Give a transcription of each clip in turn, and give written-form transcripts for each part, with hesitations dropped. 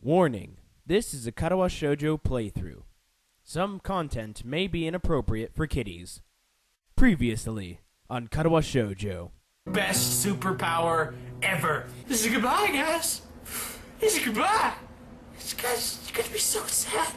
Warning: this is a Katawa Shoujo playthrough. Some content may be inappropriate for kiddies. Previously on Katawa Shoujo. Best superpower ever. This is goodbye, guys. This is goodbye. It's gonna be so sad.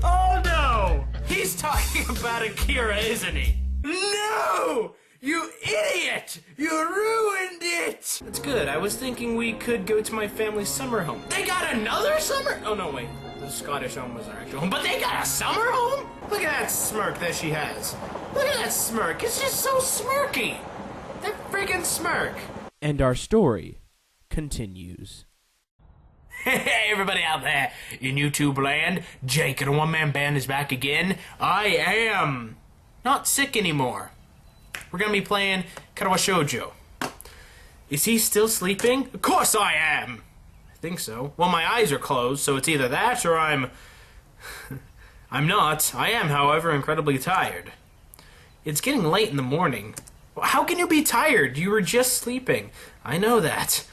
Oh no! He's talking about Akira, isn't he? No! You idiot! You ruined it! That's good. I was thinking we could go to my family's summer home. They got another summer? Oh no, wait. The Scottish home was our actual home. But they got a summer home? Look at that smirk that she has. Look at that smirk. It's just so smirky. That freaking smirk. And our story continues. Hey, everybody out there in YouTube land. Jake and OneManBand is back again. I am not sick anymore. We're gonna be playing Katawa Shoujo. Is he still sleeping? Of course I am! I think so. Well, my eyes are closed, so it's either that or I'm not. I am, however, incredibly tired. It's getting late in the morning. How can you be tired? You were just sleeping. I know that.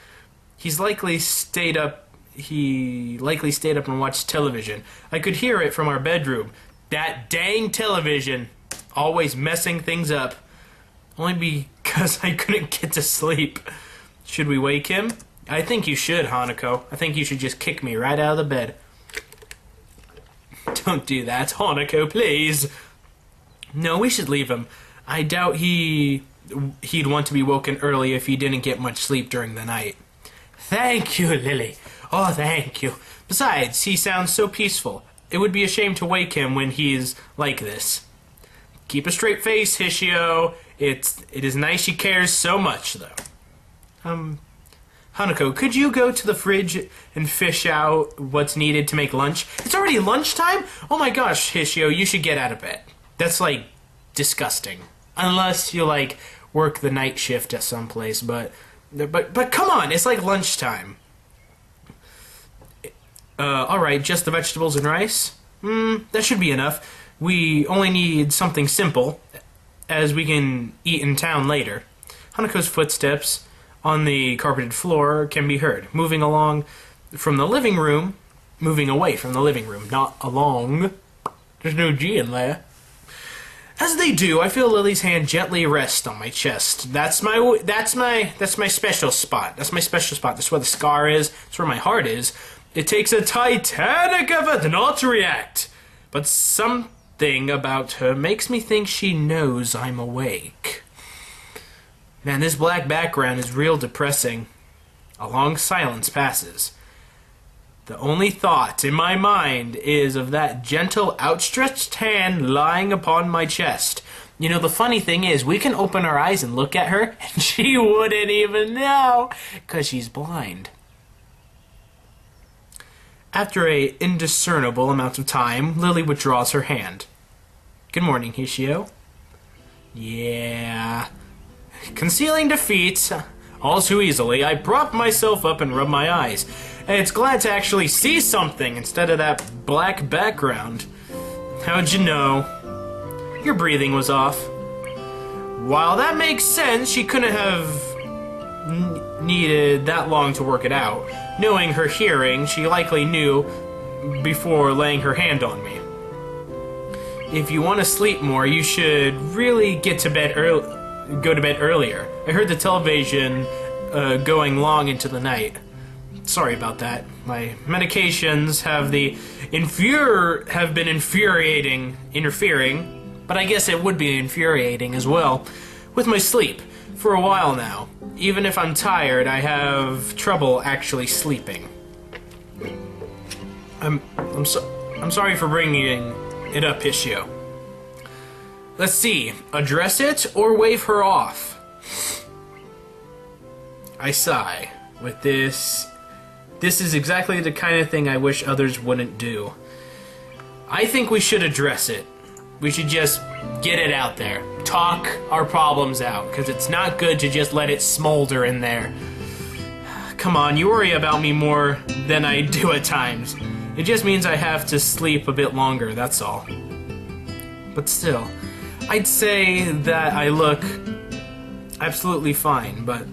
He likely stayed up and watched television. I could hear it from our bedroom. That dang television. Always messing things up. Only because I couldn't get to sleep. Should we wake him? I think you should, Hanako. I think you should just kick me right out of the bed. Don't do that, Hanako, please. No, we should leave him. I doubt he'd want to be woken early if he didn't get much sleep during the night. Thank you, Lilly. Oh, thank you. Besides, he sounds so peaceful. It would be a shame to wake him when he's like this. Keep a straight face, Hishio. It is nice she cares so much, though. Hanako, could you go to the fridge and fish out what's needed to make lunch? It's already lunchtime? Oh my gosh, Hishio, you should get out of bed. That's, like, disgusting. Unless you, like, work the night shift at some place, but come on, it's like lunchtime. Alright, just the vegetables and rice? That should be enough. We only need something simple, as we can eat in town later. Hanako's footsteps on the carpeted floor can be heard, moving away from the living room, not along. There's no G in there. As they do, I feel Lily's hand gently rest on my chest. That's my special spot. That's my special spot. That's where the scar is. That's where my heart is. It takes a titanic effort not to react, but something about her makes me think she knows I'm awake. Man, this black background is real depressing. A long silence passes. The only thought in my mind is of that gentle, outstretched hand lying upon my chest. You know, the funny thing is, we can open our eyes and look at her, and she wouldn't even know, 'cause she's blind. After an indiscernible amount of time, Lily withdraws her hand. Good morning, Hishio. Yeah. Concealing defeat all too easily, I prop myself up and rub my eyes. And it's glad to actually see something instead of that black background. How'd you know? Your breathing was off. While that makes sense, she couldn't have needed that long to work it out. Knowing her hearing, she likely knew before laying her hand on me. If you want to sleep more, you should really go to bed earlier. I heard the television going long into the night. Sorry about that. My medications have been interfering, but I guess it would be infuriating as well with my sleep for a while now. Even if I'm tired, I have trouble actually sleeping. I'm sorry for bringing it up, Hishio. Let's see, address it or wave her off? I sigh. With this is exactly the kind of thing I wish others wouldn't do. I think we should address it. We should just get it out there. Talk our problems out, because it's not good to just let it smolder in there. Come on, you worry about me more than I do at times. It just means I have to sleep a bit longer, that's all. But still, I'd say that I look absolutely fine, but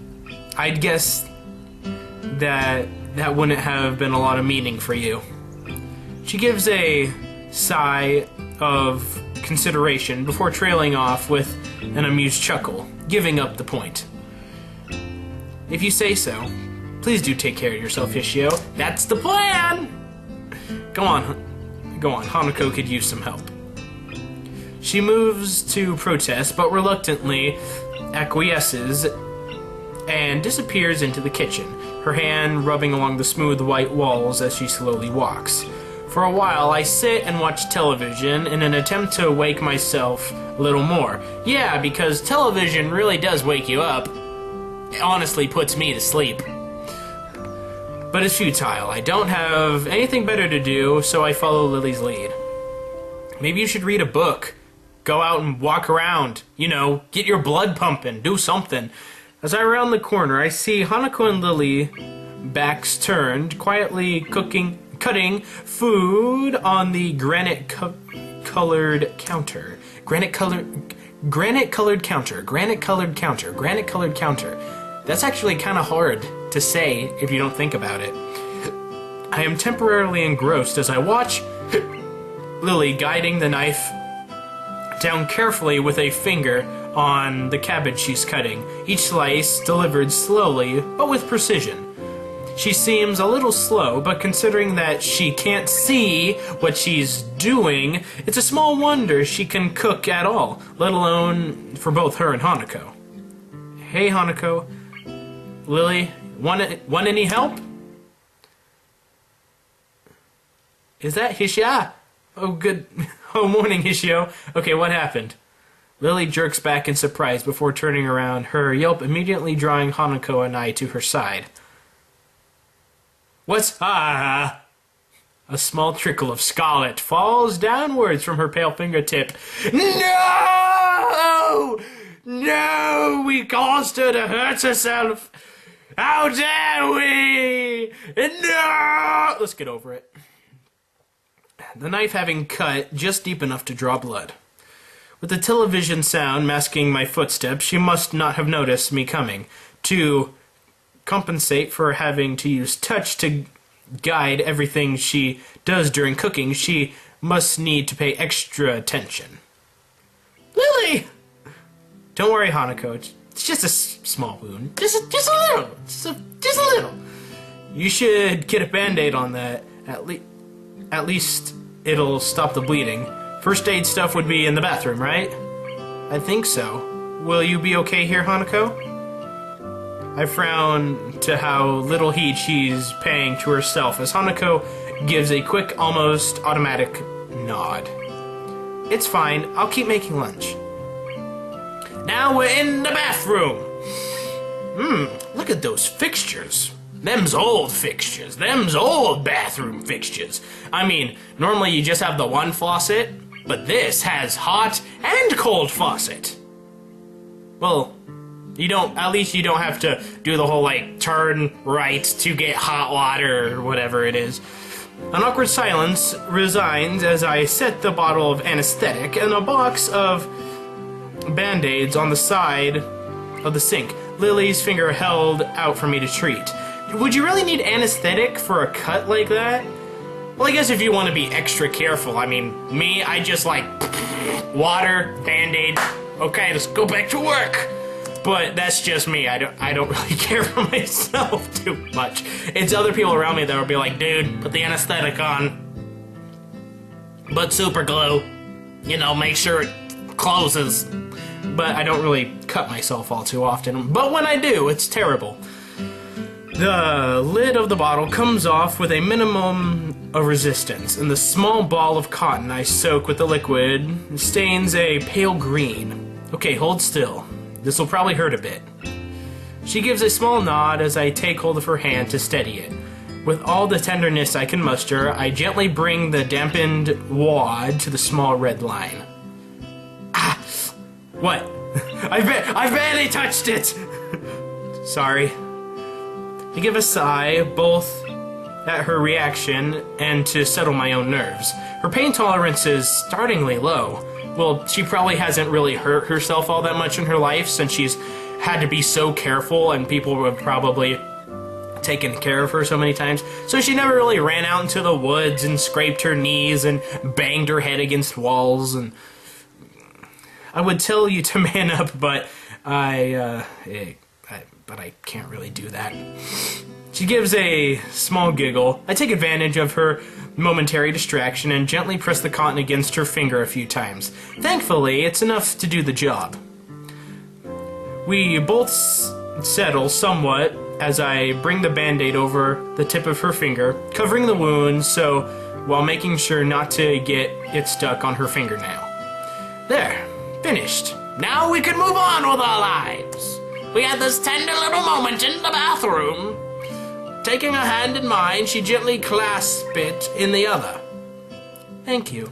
I'd guess that wouldn't have been a lot of meaning for you. She gives a sigh of consideration before trailing off with an amused chuckle, giving up the point. If you say so, please do take care of yourself, Hishio. That's the plan! Go on, Hanako could use some help. She moves to protest, but reluctantly acquiesces and disappears into the kitchen, her hand rubbing along the smooth white walls as she slowly walks. For a while, I sit and watch television in an attempt to wake myself a little more. Yeah, because television really does wake you up. It honestly puts me to sleep. But it's futile. I don't have anything better to do, so I follow Lily's lead. Maybe you should read a book. Go out and walk around. You know, get your blood pumping. Do something. As I round the corner, I see Hanako and Lily, backs turned, quietly cutting food on the granite-colored counter. Granite-colored counter. That's actually kind of hard to say if you don't think about it. I am temporarily engrossed as I watch Lily guiding the knife down carefully with a finger on the cabbage she's cutting, each slice delivered slowly but with precision. She seems a little slow, but considering that she can't see what she's doing, it's a small wonder she can cook at all, let alone for both her and Hanako. Hey, Hanako. Lily, want any help? Is that Hishio? Oh, good. Oh, morning, Hishio. Okay, what happened? Lily jerks back in surprise before turning around, her yelp immediately drawing Hanako and I to her side. What's... A small trickle of scarlet falls downwards from her pale fingertip. No! No! We caused her to hurt herself! How dare we! No! Let's get over it. The knife having cut just deep enough to draw blood. With the television sound masking my footsteps, she must not have noticed me coming. To compensate for having to use touch to guide everything she does during cooking, she must need to pay extra attention. Lily! Don't worry, Hanako. It's just a small wound. Just a little. Just a little. You should get a Band-Aid on that. At least it'll stop the bleeding. First aid stuff would be in the bathroom, right? I think so. Will you be okay here, Hanako? I frown to how little heed she's paying to herself as Hanako gives a quick, almost automatic nod. It's fine. I'll keep making lunch. Now we're in the bathroom. Look at those fixtures. Them's old fixtures. Them's old bathroom fixtures. I mean, normally you just have the one faucet, but this has hot and cold faucet. Well, at least you don't have to do the whole, like, turn right to get hot water or whatever it is. An awkward silence resigns as I set the bottle of anesthetic and a box of Band-Aids on the side of the sink, Lily's finger held out for me to treat. Would you really need anesthetic for a cut like that? Well, I guess if you want to be extra careful. I mean, me, I just like water, Band-Aid. Okay, let's go back to work. But that's just me. I don't really care for myself too much. It's other people around me that will be like, dude, put the anesthetic on. But super glue. You know, make sure it closes. But I don't really cut myself all too often. But when I do, it's terrible. The lid of the bottle comes off with a minimum of resistance, and the small ball of cotton I soak with the liquid stains a pale green. Okay, hold still. This will probably hurt a bit. She gives a small nod as I take hold of her hand to steady it. With all the tenderness I can muster, I gently bring the dampened wad to the small red line. Ah! What? I barely touched it! Sorry. I give a sigh, both at her reaction and to settle my own nerves. Her pain tolerance is startlingly low. Well, she probably hasn't really hurt herself all that much in her life since she's had to be so careful, and people would probably taken care of her so many times, so she never really ran out into the woods and scraped her knees and banged her head against walls. And I would tell you to man up, but I can't really do that. She gives a small giggle. I take advantage of her momentary distraction and gently press the cotton against her finger a few times. Thankfully, it's enough to do the job. We both settle somewhat as I bring the band-aid over the tip of her finger, covering the wound while making sure not to get it stuck on her fingernail. There, finished. Now we can move on with our lives. We had this tender little moment in the bathroom. Taking her hand in mine, she gently clasped it in the other. Thank you.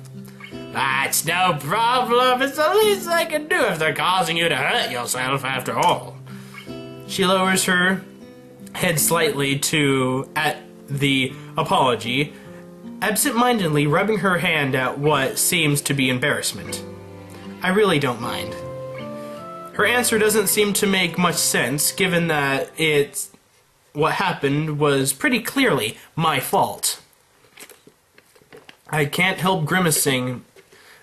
That's no problem. It's the least I can do if they're causing you to hurt yourself after all. She lowers her head slightly at the apology, absent-mindedly rubbing her hand at what seems to be embarrassment. I really don't mind. Her answer doesn't seem to make much sense, given that what happened was pretty clearly my fault. I can't help grimacing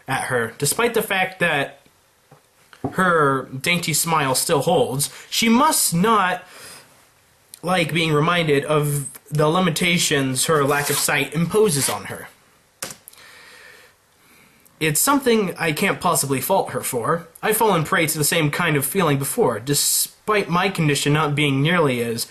at her, despite the fact that her dainty smile still holds. She must not like being reminded of the limitations her lack of sight imposes on her. It's something I can't possibly fault her for. I've fallen prey to the same kind of feeling before, despite my condition not being nearly as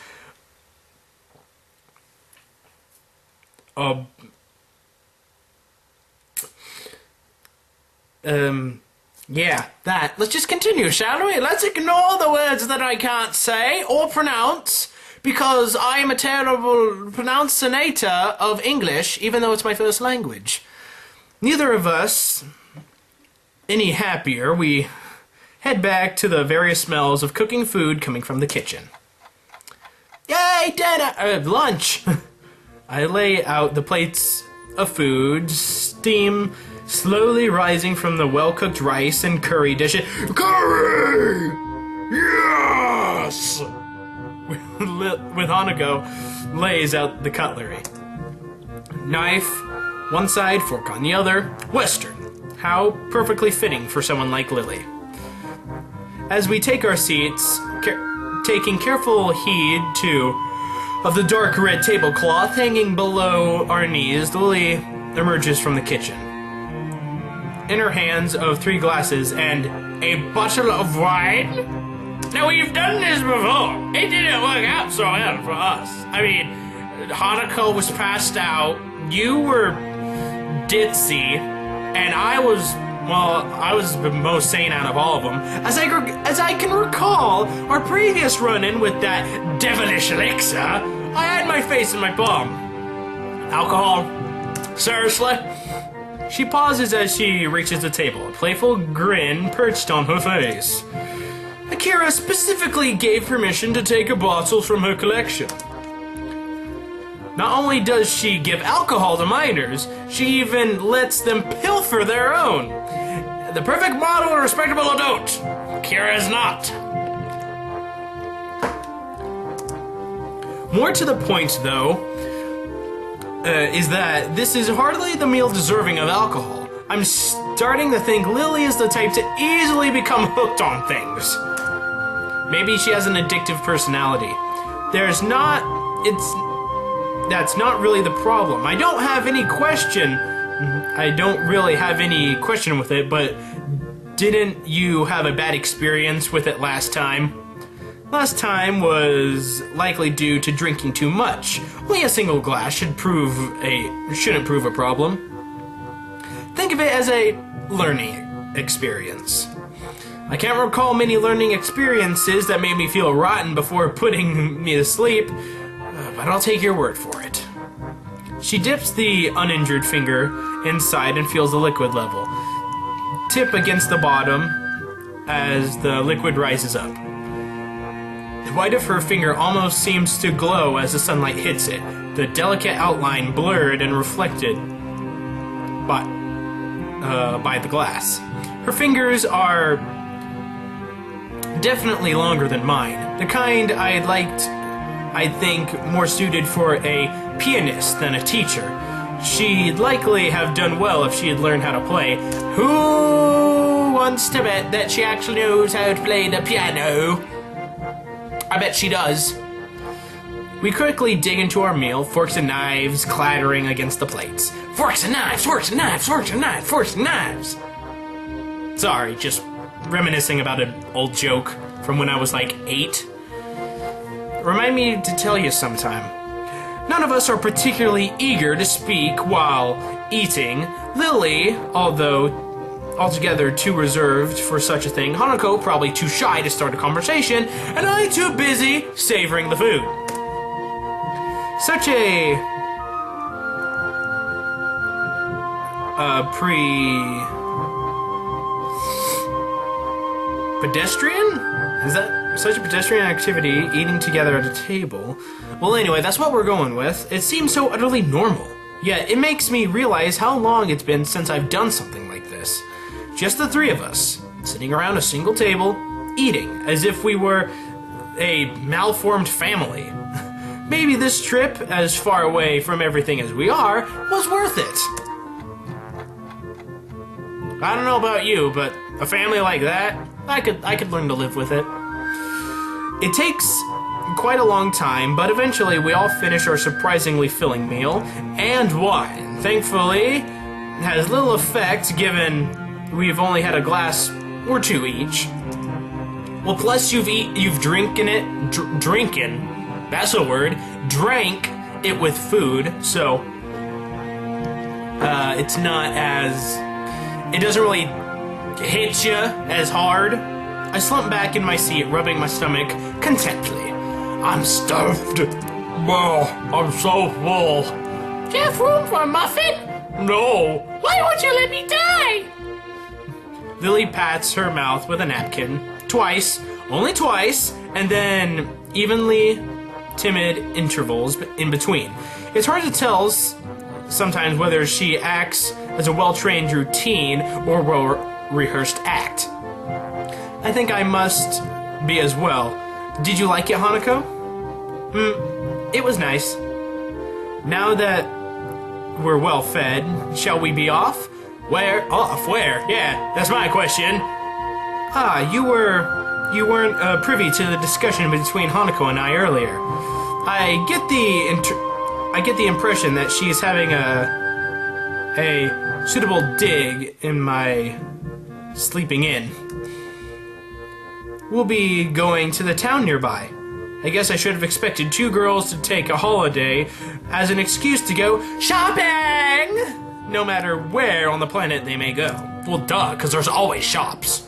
yeah, that. Let's just continue, shall we? Let's ignore the words that I can't say or pronounce, because I am a terrible pronunciator of English, even though it's my first language. Neither of us any happier. We head back to the various smells of cooking food coming from the kitchen. Yay, dinner! Lunch! I lay out the plates of food, steam slowly rising from the well-cooked rice and curry dishes. Curry! Yes! With Hanako lays out the cutlery. Knife, one side, fork on the other. Western. How perfectly fitting for someone like Lilly. As we take our seats, taking careful heed of the dark red tablecloth hanging below our knees, Lilly emerges from the kitchen. In her hands of 3 glasses and a bottle of wine. Now, we've done this before. It didn't work out so well for us. I mean, Hanako was passed out, you were ditzy, and I was the most sane out of all of them. As I can recall, our previous run-in with that devilish elixir, I had my face in my palm. Alcohol? Seriously? She pauses as she reaches the table, a playful grin perched on her face. Akira specifically gave permission to take a bottle from her collection. Not only does she give alcohol to minors, she even lets them pilfer their own. The perfect model of a respectable adult. Akira is not. More to the point, though, is that this is hardly the meal deserving of alcohol. I'm starting to think Lilly is the type to easily become hooked on things. Maybe she has an addictive personality. That's not really the problem. I don't really have any question with it, but didn't you have a bad experience with it last time? Last time was likely due to drinking too much. Only a single glass shouldn't prove a problem. Think of it as a learning experience. I can't recall many learning experiences that made me feel rotten before putting me to sleep, but I'll take your word for it. She dips the uninjured finger inside and feels the liquid level. Tip against the bottom as the liquid rises up. The white of her finger almost seems to glow as the sunlight hits it, the delicate outline blurred and reflected by the glass. Her fingers are definitely longer than mine, the kind I'd like I think, more suited for a pianist than a teacher. She'd likely have done well if she had learned how to play. Who wants to bet that she actually knows how to play the piano? I bet she does. We quickly dig into our meal, forks and knives clattering against the plates. Forks and knives, forks and knives, forks and knives, forks and knives. Sorry, just reminiscing about an old joke from when I was like 8. Remind me to tell you sometime. None of us are particularly eager to speak while eating. Lilly, although altogether too reserved for such a thing, Hanako probably too shy to start a conversation, and I too busy savoring the food. Such a pedestrian? Is that such a pedestrian activity, eating together at a table? Well, anyway, that's what we're going with. It seems so utterly normal. Yet, it makes me realize how long it's been since I've done something like this. Just the three of us, sitting around a single table, eating, as if we were a malformed family. Maybe this trip, as far away from everything as we are, was worth it. I don't know about you, but a family like that, I could learn to live with it. It takes quite a long time, but eventually we all finish our surprisingly filling meal, and wine, thankfully, has little effect given we've only had a glass or two each. Well, plus you've drinking it, drinking, that's a word, drank it with food, so it's not as, it doesn't really hit you as hard. I slump back in my seat, rubbing my stomach contentedly. I'm stuffed. Oh, I'm so full. Do you have room for a muffin? No. Why won't you let me die? Lilly pats her mouth with a napkin. Twice. Only twice. And then evenly timid intervals in between. It's hard to tell sometimes whether she acts as a well-trained routine or well-rehearsed act. I think I must be as well. Did you like it, Hanako? It was nice. Now that we're well fed, shall we be off? Where? Off? Where? Yeah, that's my question. Ah, you weren't privy to the discussion between Hanako and I earlier. I get the impression that she's having a suitable dig in my sleeping in. We'll be going to the town nearby. I guess I should have expected two girls to take a holiday as an excuse to go shopping! No matter where on the planet they may go. Well, duh, because there's always shops.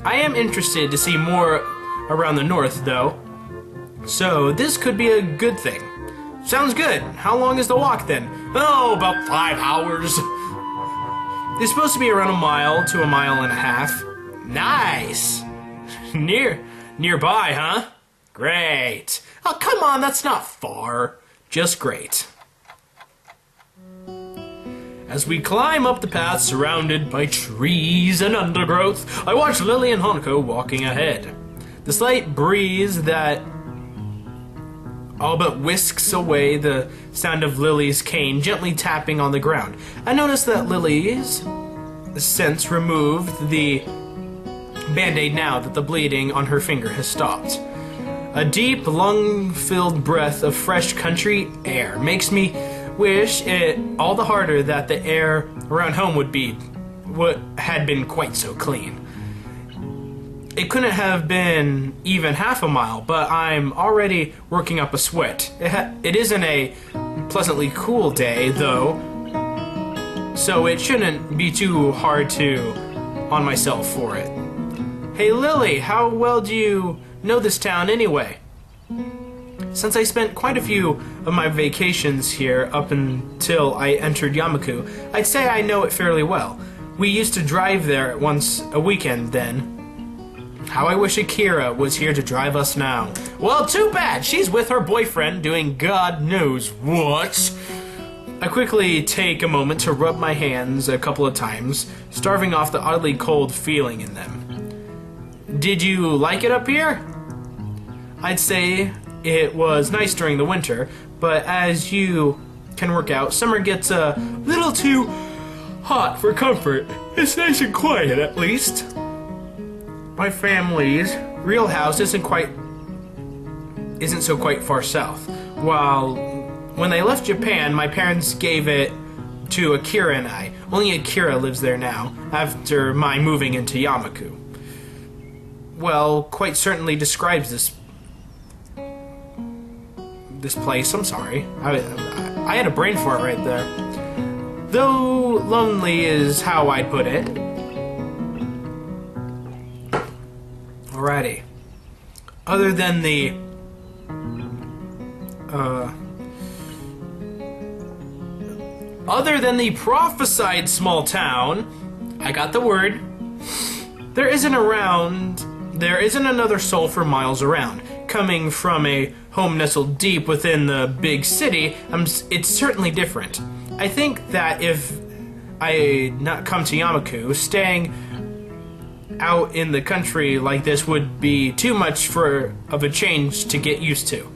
I am interested to see more around the north, though. So, this could be a good thing. Sounds good. How long is the walk, then? Oh, about 5 hours. It's supposed to be around a mile to a mile and a half. Nice! Nearby, huh? Great. Oh, come on, that's not far. Just great. As we climb up the path surrounded by trees and undergrowth, I watch Lilly and Hanako walking ahead. The slight breeze that all but whisks away the sound of Lily's cane gently tapping on the ground. I notice that Lily's since removed the band-aid now that the bleeding on her finger has stopped. A deep, lung-filled breath of fresh country air makes me wish it all the harder that the air around home had been quite so clean. It couldn't have been even half a mile, but I'm already working up a sweat. It isn't a pleasantly cool day, though, so it shouldn't be too hard on myself for it. Hey Lilly, how well do you know this town anyway? Since I spent quite a few of my vacations here up until I entered Yamaku, I'd say I know it fairly well. We used to drive there once a weekend then. How I wish Akira was here to drive us now. Well, too bad. She's with her boyfriend doing God knows what. I quickly take a moment to rub my hands a couple of times, starving off the oddly cold feeling in them. Did you like it up here? I'd say it was nice during the winter, but as you can work out, summer gets a little too hot for comfort. It's nice and quiet, at least. My family's real house isn't so quite far south. While when they left Japan, my parents gave it to Akira and I. Only Akira lives there now, after my moving into Yamaku. Well, quite certainly describes this place. I'm sorry. I had a brain fart right there. Though lonely is how I'd put it. Alrighty. Other than the prophesied small town, I got the word. There isn't another soul for miles around. Coming from a home nestled deep within the big city, it's certainly different. I think that if I had not come to Yamaku, staying out in the country like this would be too much of a change to get used to.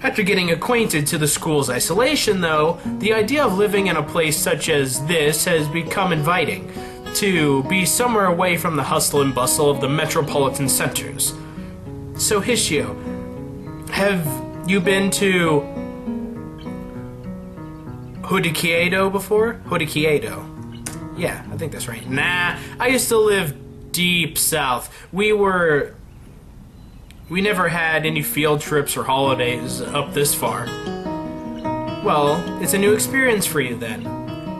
After getting acquainted to the school's isolation, though, the idea of living in a place such as this has become inviting, to be somewhere away from the hustle and bustle of the metropolitan centers. So, Hishio, have you been to Hodokiedo before? Hodokiedo. Yeah, I think that's right. Nah, I used to live deep south. We never had any field trips or holidays up this far. Well, it's a new experience for you then.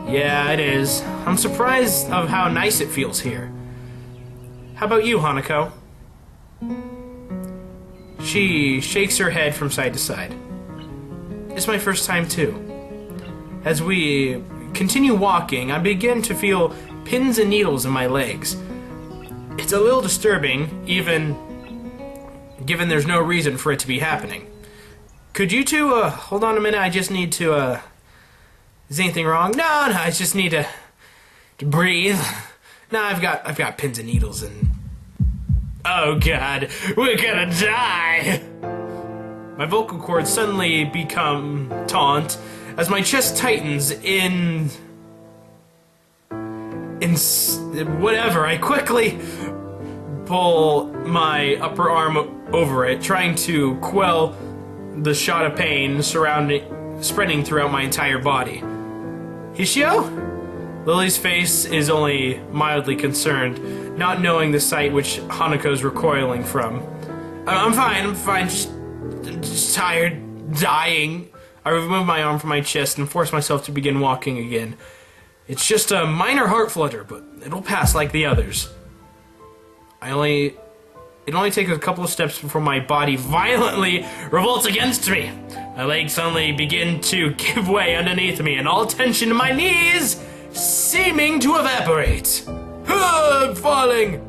Yeah, it is. I'm surprised of how nice it feels here. How about you, Hanako? She shakes her head from side to side. It's my first time too. As we continue walking, I begin to feel pins and needles in my legs. It's a little disturbing, even given there's no reason for it to be happening. Could you two, hold on a minute, I just need to, is anything wrong? No, I just need to breathe. No, I've got pins and needles and... Oh god, we're gonna die! My vocal cords suddenly become taut as my chest tightens in whatever. I quickly pull my upper arm over it, trying to quell the shot of pain spreading throughout my entire body. Hishio? Lily's face is only mildly concerned, not knowing the sight which Hanako's recoiling from. I'm fine, just tired, dying. I remove my arm from my chest and force myself to begin walking again. It's just a minor heart flutter, but it'll pass like the others. It only takes a couple of steps before my body violently revolts against me. My legs suddenly begin to give way underneath me, and all tension in my knees seeming to evaporate. I'm falling!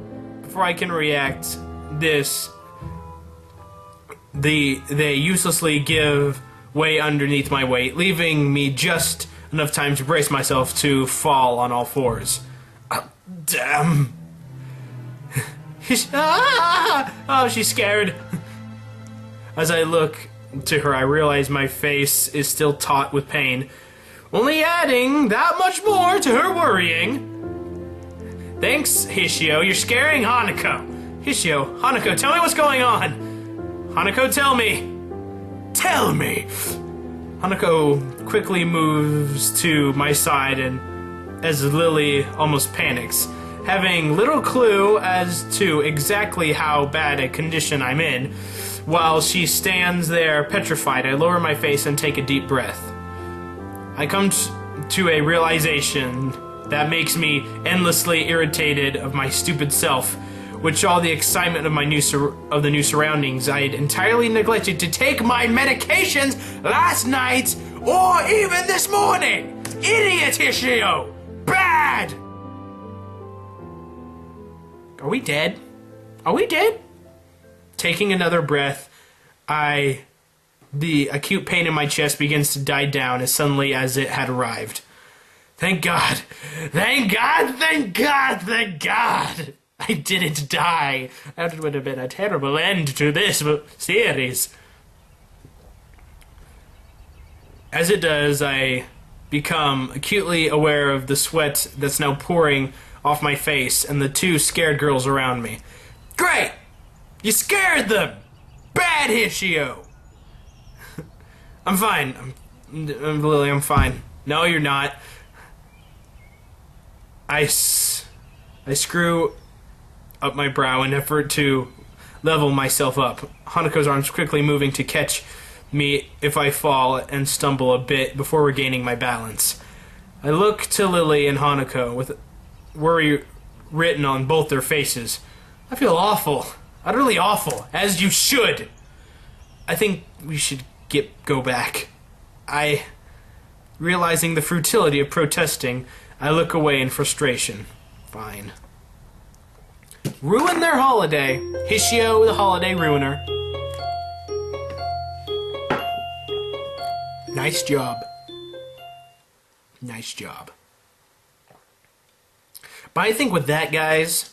Before I can react, they uselessly give way underneath my weight, leaving me just enough time to brace myself to fall on all fours. Damn. Oh, she's scared. As I look to her, I realize my face is still taut with pain, only adding that much more to her worrying. Thanks, Hishio. You're scaring Hanako. Hanako, tell me what's going on. Hanako, tell me. Tell me. Hanako quickly moves to my side, and as Lily almost panics, having little clue as to exactly how bad a condition I'm in. While she stands there petrified, I lower my face and take a deep breath. I come to a realization that makes me endlessly irritated of my stupid self, which all the excitement of the new surroundings, I had entirely neglected to take my medications last night or even this morning. Idiot, Hishio! Bad! Are we dead? Are we dead? Taking another breath, the acute pain in my chest begins to die down as suddenly as it had arrived. Thank God. Thank God, thank God, thank God. I didn't die. That would have been a terrible end to this series. As it does, I become acutely aware of the sweat that's now pouring off my face and the two scared girls around me. Great! You scared them! Bad, Hishio! I'm fine. Lily, I'm fine. No, you're not. I screw up my brow in effort to level myself up. Hanako's arms quickly moving to catch me if I fall and stumble a bit before regaining my balance. I look to Lily and Hanako with worry written on both their faces. I feel awful. Utterly awful. As you should. I think we should go back. Realizing the futility of protesting, I look away in frustration. Fine. Ruin their holiday. Hishio, the holiday ruiner. Nice job. Nice job. But I think with that, guys,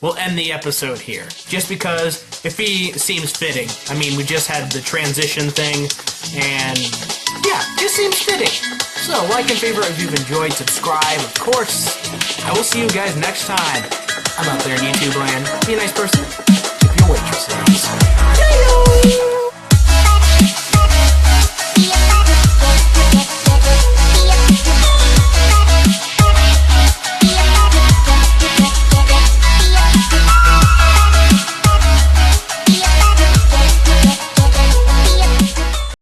we'll end the episode here. Just because if he seems fitting. I mean, we just had the transition thing, and yeah, it seems fitting. So, like and favorite if you've enjoyed, subscribe, of course. I will see you guys next time. I'm out there in YouTube land. Be a nice person. Tip your waitresses.